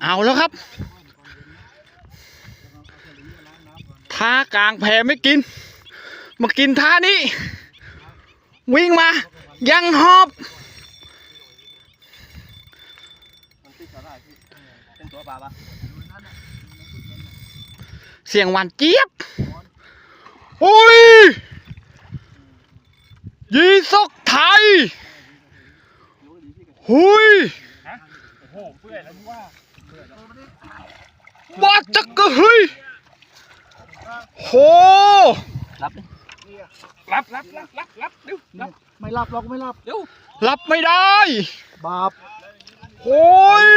เอาแล้วครับท่ากลางแพไม่กินมากินท่านี้วิ่งมายังหอบเสียงหวานเจี๊ยบโอ้ยยีซอกไทยหุยบาจักกะเฮ้ยโหรับเดี๋ยวไม่รับหรอกไม่รับรับไม่ได้บาปโอ้ย